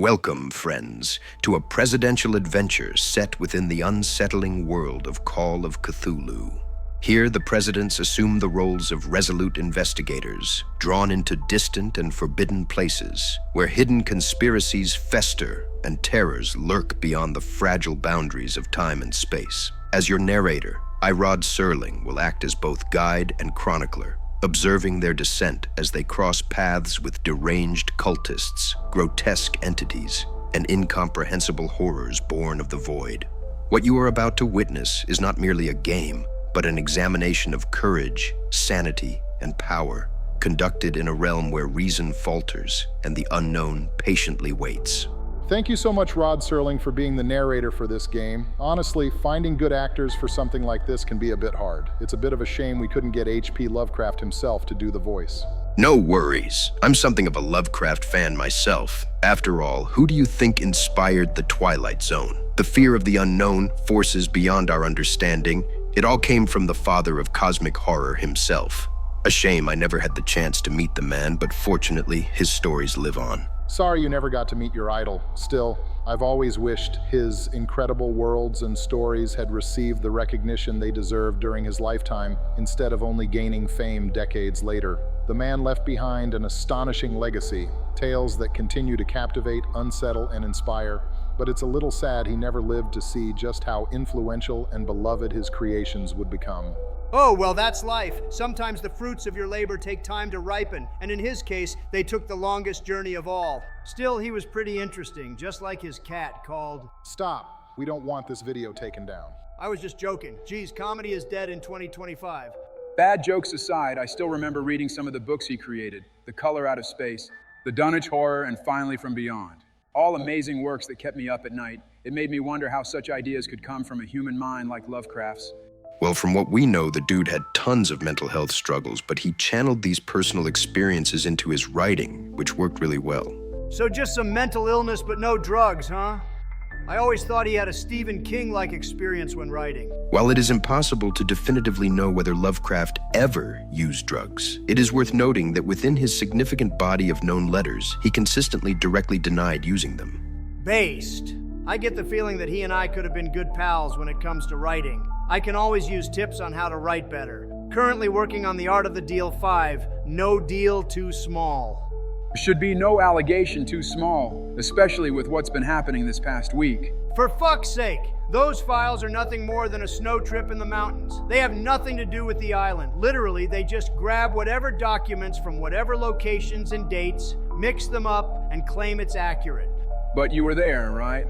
Welcome, friends, to a presidential adventure set within the unsettling world of Call of Cthulhu. Here, the presidents assume the roles of resolute investigators, drawn into distant and forbidden places, where hidden conspiracies fester and terrors lurk beyond the fragile boundaries of time and space. As your narrator, I, Rod Serling, will act as both guide and chronicler, observing their descent as they cross paths with deranged cultists, grotesque entities, and incomprehensible horrors born of the void. What you are about to witness is not merely a game, but an examination of courage, sanity, and power, conducted in a realm where reason falters and the unknown patiently waits. Thank you so much, Rod Serling, for being the narrator for this game. Honestly, finding good actors for something like this can be a bit hard. It's a bit of a shame we couldn't get H.P. Lovecraft himself to do the voice. No worries. I'm something of a Lovecraft fan myself. After all, who do you think inspired the Twilight Zone? The fear of the unknown, forces beyond our understanding, it all came from the father of cosmic horror himself. A shame I never had the chance to meet the man, but fortunately, his stories live on. Sorry you never got to meet your idol. Still, I've always wished his incredible worlds and stories had received the recognition they deserved during his lifetime, instead of only gaining fame decades later. The man left behind an astonishing legacy, tales that continue to captivate, unsettle, and inspire. But it's a little sad he never lived to see just how influential and beloved his creations would become. Oh, well, that's life. Sometimes the fruits of your labor take time to ripen, and in his case, they took the longest journey of all. Still, he was pretty interesting, just like his cat called... Stop. We don't want this video taken down. I was just joking. Geez, comedy is dead in 2025. Bad jokes aside, I still remember reading some of the books he created. The Color Out of Space, The Dunwich Horror, and Finally From Beyond. All amazing works that kept me up at night. It made me wonder how such ideas could come from a human mind like Lovecraft's. Well, from what we know, the dude had tons of mental health struggles, but he channeled these personal experiences into his writing, which worked really well. So just some mental illness but no drugs, huh? I always thought he had a Stephen King-like experience when writing. While it is impossible to definitively know whether Lovecraft ever used drugs, it is worth noting that within his significant body of known letters, he consistently directly denied using them. Based. I get the feeling that he and I could have been good pals when it comes to writing. I can always use tips on how to write better. Currently working on The Art of the Deal 5, No Deal Too Small. There should be no allegation too small, especially with what's been happening this past week. For fuck's sake, those files are nothing more than a snow trip in the mountains. They have nothing to do with the island. Literally, they just grab whatever documents from whatever locations and dates, mix them up, and claim it's accurate. But you were there, right?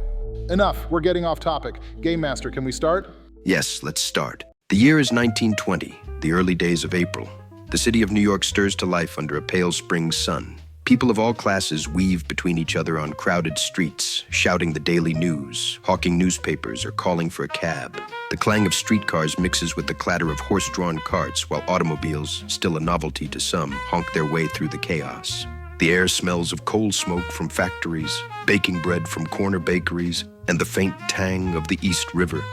Enough. We're getting off topic. Game Master, can we start? Yes, let's start. The year is 1920, the early days of April. The city of New York stirs to life under a pale spring sun. People of all classes weave between each other on crowded streets, shouting the daily news, hawking newspapers, or calling for a cab. The clang of streetcars mixes with the clatter of horse-drawn carts, while automobiles, still a novelty to some, honk their way through the chaos. The air smells of coal smoke from factories, baking bread from corner bakeries, and the faint tang of the East River.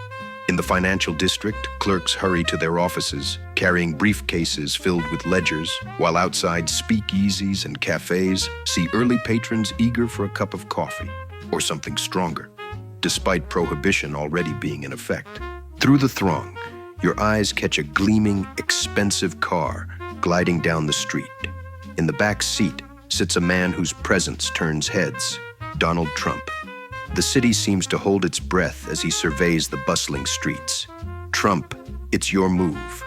In the financial district, clerks hurry to their offices, carrying briefcases filled with ledgers, while outside speakeasies and cafes see early patrons eager for a cup of coffee, or something stronger, despite prohibition already being in effect. Through the throng, your eyes catch a gleaming, expensive car gliding down the street. In the back seat sits a man whose presence turns heads, Donald Trump. The city seems to hold its breath as he surveys the bustling streets. Trump, it's your move.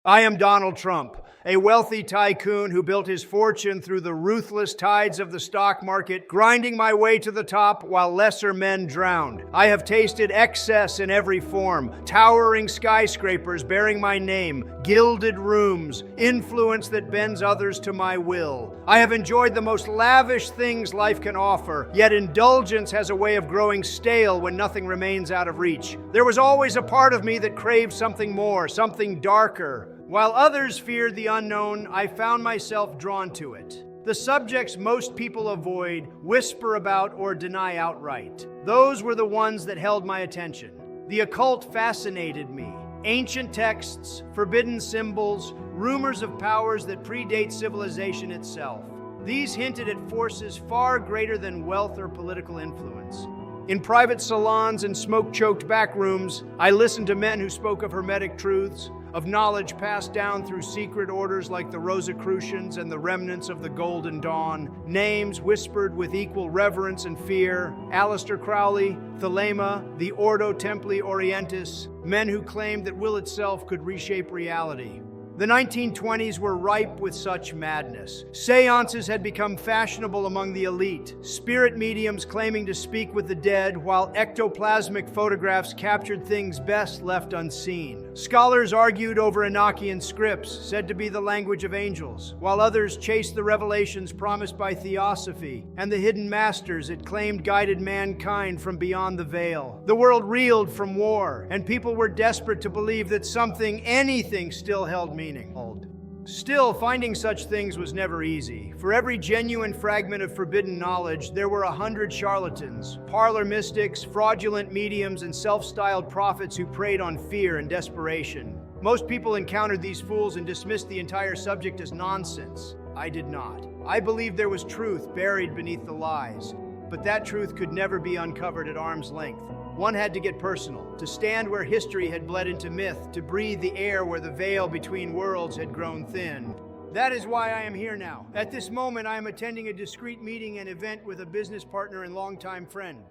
I am Donald Trump, a wealthy tycoon who built his fortune through the ruthless tides of the stock market, grinding my way to the top while lesser men drowned. I have tasted excess in every form, towering skyscrapers bearing my name, gilded rooms, influence that bends others to my will. I have enjoyed the most lavish things life can offer, yet indulgence has a way of growing stale when nothing remains out of reach. There was always a part of me that craved something more, something darker. While others feared the unknown, I found myself drawn to it. The subjects most people avoid, whisper about, or deny outright. Those were the ones that held my attention. The occult fascinated me. Ancient texts, forbidden symbols, rumors of powers that predate civilization itself. These hinted at forces far greater than wealth or political influence. In private salons and smoke-choked back rooms, I listened to men who spoke of hermetic truths, of knowledge passed down through secret orders like the Rosicrucians and the remnants of the Golden Dawn, names whispered with equal reverence and fear: Aleister Crowley, Thelema, the Ordo Templi Orientis, men who claimed that will itself could reshape reality. The 1920s were ripe with such madness. Seances had become fashionable among the elite, spirit mediums claiming to speak with the dead, while ectoplasmic photographs captured things best left unseen. Scholars argued over Enochian scripts, said to be the language of angels, while others chased the revelations promised by Theosophy and the hidden masters it claimed guided mankind from beyond the veil. The world reeled from war, and people were desperate to believe that something, anything, still held meaning. Still, finding such things was never easy. For every genuine fragment of forbidden knowledge, there were 100 charlatans, parlor mystics, fraudulent mediums, and self-styled prophets who preyed on fear and desperation. Most people encountered these fools and dismissed the entire subject as nonsense. I did not. I believed there was truth buried beneath the lies, but that truth could never be uncovered at arm's length. One had to get personal, to stand where history had bled into myth, to breathe the air where the veil between worlds had grown thin. That is why I am here now. At this moment, I am attending a discreet meeting and event with a business partner and longtime friend.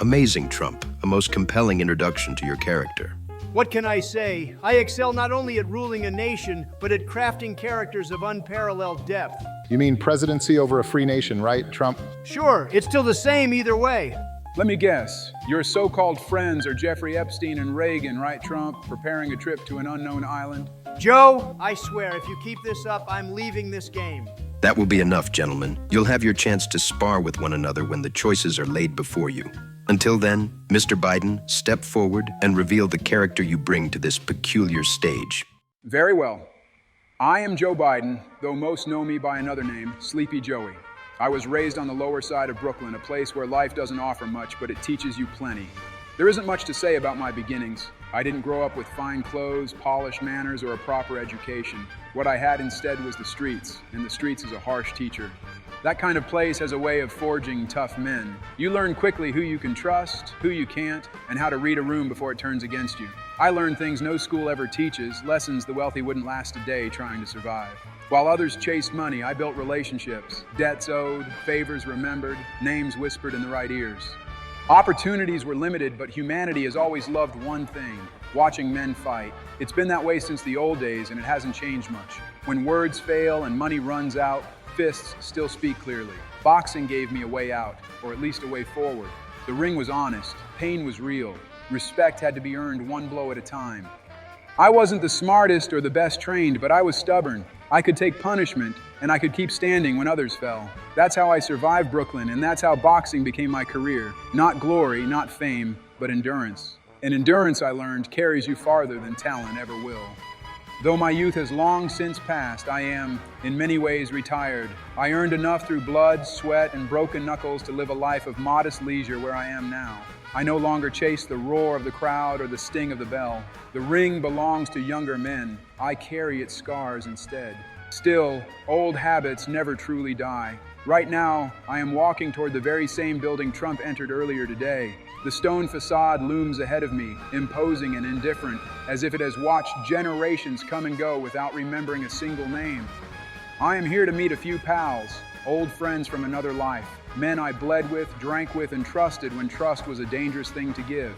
Amazing, Trump. A most compelling introduction to your character. What can I say? I excel not only at ruling a nation, but at crafting characters of unparalleled depth. You mean presidency over a free nation, right, Trump? Sure, it's still the same either way. Let me guess. Your so-called friends are Jeffrey Epstein and Reagan, right, Trump? Preparing a trip to an unknown island? Joe, I swear, if you keep this up, I'm leaving this game. That will be enough, gentlemen. You'll have your chance to spar with one another when the choices are laid before you. Until then, Mr. Biden, step forward and reveal the character you bring to this peculiar stage. Very well. I am Joe Biden, though most know me by another name, Sleepy Joey. I was raised on the lower side of Brooklyn, a place where life doesn't offer much, but it teaches you plenty. There isn't much to say about my beginnings. I didn't grow up with fine clothes, polished manners, or a proper education. What I had instead was the streets, and the streets is a harsh teacher. That kind of place has a way of forging tough men. You learn quickly who you can trust, who you can't, and how to read a room before it turns against you. I learned things no school ever teaches, lessons the wealthy wouldn't last a day trying to survive. While others chased money, I built relationships, debts owed, favors remembered, names whispered in the right ears. Opportunities were limited, but humanity has always loved one thing: watching men fight. It's been that way since the old days, and it hasn't changed much. When words fail and money runs out, fists still speak clearly. Boxing gave me a way out, or at least a way forward. The ring was honest, pain was real, respect had to be earned one blow at a time. I wasn't the smartest or the best trained, but I was stubborn. I could take punishment, and I could keep standing when others fell. That's how I survived Brooklyn, and that's how boxing became my career. Not glory, not fame, but endurance. And endurance, I learned, carries you farther than talent ever will. Though my youth has long since passed, I am, in many ways, retired. I earned enough through blood, sweat, and broken knuckles to live a life of modest leisure where I am now. I no longer chase the roar of the crowd or the sting of the bell. The ring belongs to younger men. I carry its scars instead. Still, old habits never truly die. Right now, I am walking toward the very same building Trump entered earlier today. The stone facade looms ahead of me, imposing and indifferent, as if it has watched generations come and go without remembering a single name. I am here to meet a few pals, old friends from another life, men I bled with, drank with, and trusted when trust was a dangerous thing to give.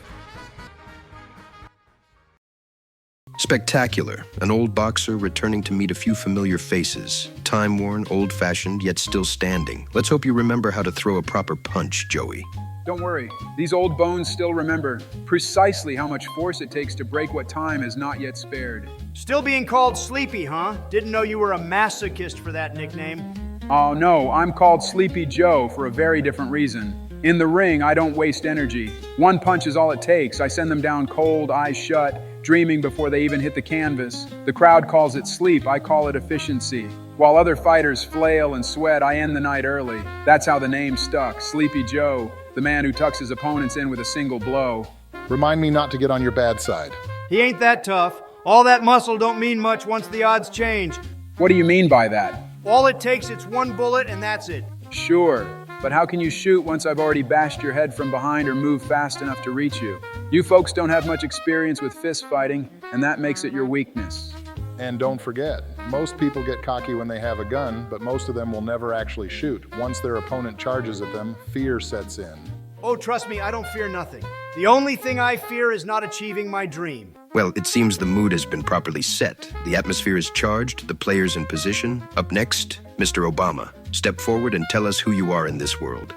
Spectacular. An old boxer returning to meet a few familiar faces. Time-worn, old-fashioned, yet still standing. Let's hope you remember how to throw a proper punch, Joey. Don't worry, these old bones still remember precisely how much force it takes to break what time has not yet spared. Still being called Sleepy, huh? Didn't know you were a masochist for that nickname. Oh no, I'm called Sleepy Joe for a very different reason. In the ring, I don't waste energy. One punch is all it takes. I send them down cold, eyes shut, dreaming before they even hit the canvas. The crowd calls it sleep, I call it efficiency. While other fighters flail and sweat, I end the night early. That's how the name stuck, Sleepy Joe, the man who tucks his opponents in with a single blow. Remind me not to get on your bad side. He ain't that tough. All that muscle don't mean much once the odds change. What do you mean by that? All it takes is one bullet and that's it. Sure, but how can you shoot once I've already bashed your head from behind or moved fast enough to reach you? You folks don't have much experience with fist fighting, and that makes it your weakness. And don't forget, most people get cocky when they have a gun, but most of them will never actually shoot. Once their opponent charges at them, fear sets in. Oh, trust me, I don't fear nothing. The only thing I fear is not achieving my dream. Well, it seems the mood has been properly set. The atmosphere is charged, the players in position. Up next, Mr. Obama. Step forward and tell us who you are in this world.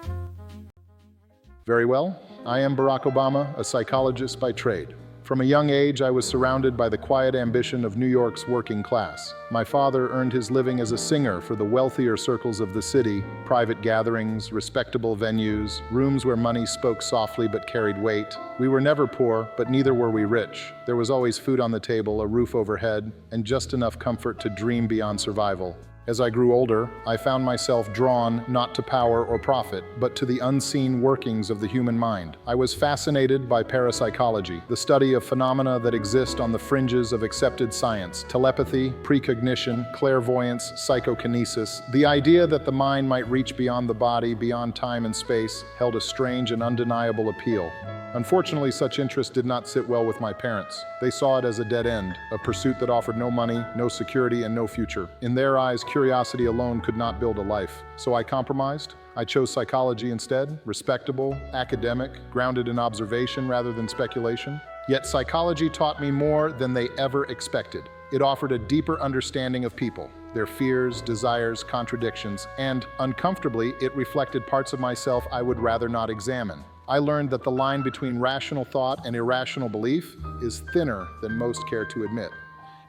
Very well. I am Barack Obama, a psychologist by trade. From a young age, I was surrounded by the quiet ambition of New York's working class. My father earned his living as a singer for the wealthier circles of the city, private gatherings, respectable venues, rooms where money spoke softly but carried weight. We were never poor, but neither were we rich. There was always food on the table, a roof overhead, and just enough comfort to dream beyond survival. As I grew older, I found myself drawn not to power or profit, but to the unseen workings of the human mind. I was fascinated by parapsychology, the study of phenomena that exist on the fringes of accepted science: telepathy, precognition, clairvoyance, psychokinesis. The idea that the mind might reach beyond the body, beyond time and space, held a strange and undeniable appeal. Unfortunately, such interest did not sit well with my parents. They saw it as a dead end, a pursuit that offered no money, no security, and no future. In their eyes, curiosity alone could not build a life. So I compromised. I chose psychology instead, respectable, academic, grounded in observation rather than speculation. Yet psychology taught me more than they ever expected. It offered a deeper understanding of people, their fears, desires, contradictions, and uncomfortably, it reflected parts of myself I would rather not examine. I learned that the line between rational thought and irrational belief is thinner than most care to admit.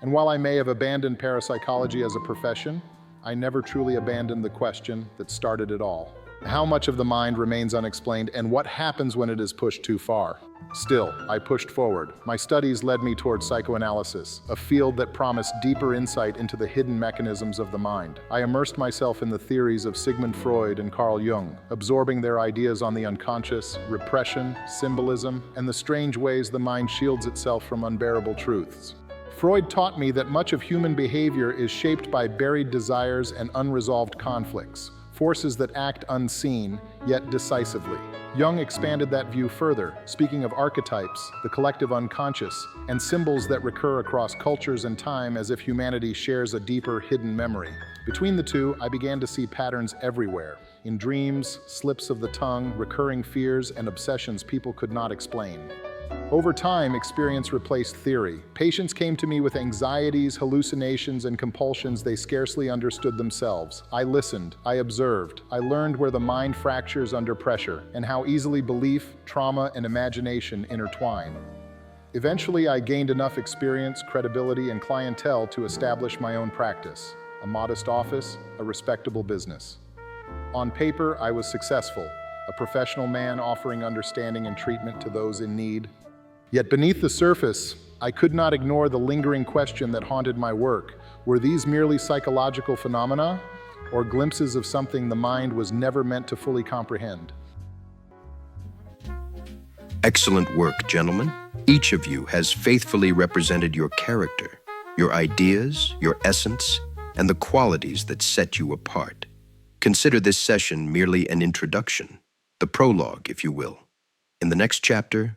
And while I may have abandoned parapsychology as a profession, I never truly abandoned the question that started it all. How much of the mind remains unexplained, and what happens when it is pushed too far? Still, I pushed forward. My studies led me toward psychoanalysis, a field that promised deeper insight into the hidden mechanisms of the mind. I immersed myself in the theories of Sigmund Freud and Carl Jung, absorbing their ideas on the unconscious, repression, symbolism, and the strange ways the mind shields itself from unbearable truths. Freud taught me that much of human behavior is shaped by buried desires and unresolved conflicts, forces that act unseen, yet decisively. Jung expanded that view further, speaking of archetypes, the collective unconscious, and symbols that recur across cultures and time as if humanity shares a deeper, hidden memory. Between the two, I began to see patterns everywhere, in dreams, slips of the tongue, recurring fears, and obsessions people could not explain. Over time, experience replaced theory. Patients came to me with anxieties, hallucinations, and compulsions they scarcely understood themselves. I listened, I observed, I learned where the mind fractures under pressure, and how easily belief, trauma, and imagination intertwine. Eventually, I gained enough experience, credibility, and clientele to establish my own practice, a modest office, a respectable business. On paper, I was successful, a professional man offering understanding and treatment to those in need. Yet beneath the surface, I could not ignore the lingering question that haunted my work. Were these merely psychological phenomena, or glimpses of something the mind was never meant to fully comprehend? Excellent work, gentlemen. Each of you has faithfully represented your character, your ideas, your essence, and the qualities that set you apart. Consider this session merely an introduction, the prologue, if you will. In the next chapter,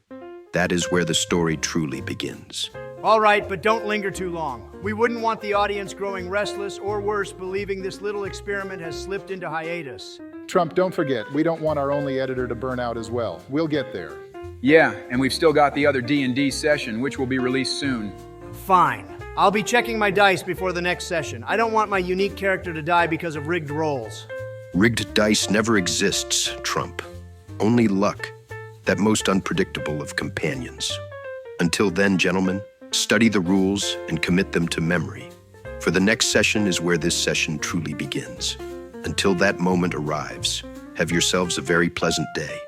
that is where the story truly begins. All right, but don't linger too long. We wouldn't want the audience growing restless or worse, believing this little experiment has slipped into hiatus. Trump, don't forget, we don't want our only editor to burn out as well. We'll get there. Yeah, and we've still got the other D&D session, which will be released soon. Fine. I'll be checking my dice before the next session. I don't want my unique character to die because of rigged rolls. Rigged dice never exists, Trump. Only luck, that most unpredictable of companions. Until then, gentlemen, study the rules and commit them to memory. For the next session is where this session truly begins. Until that moment arrives, have yourselves a very pleasant day.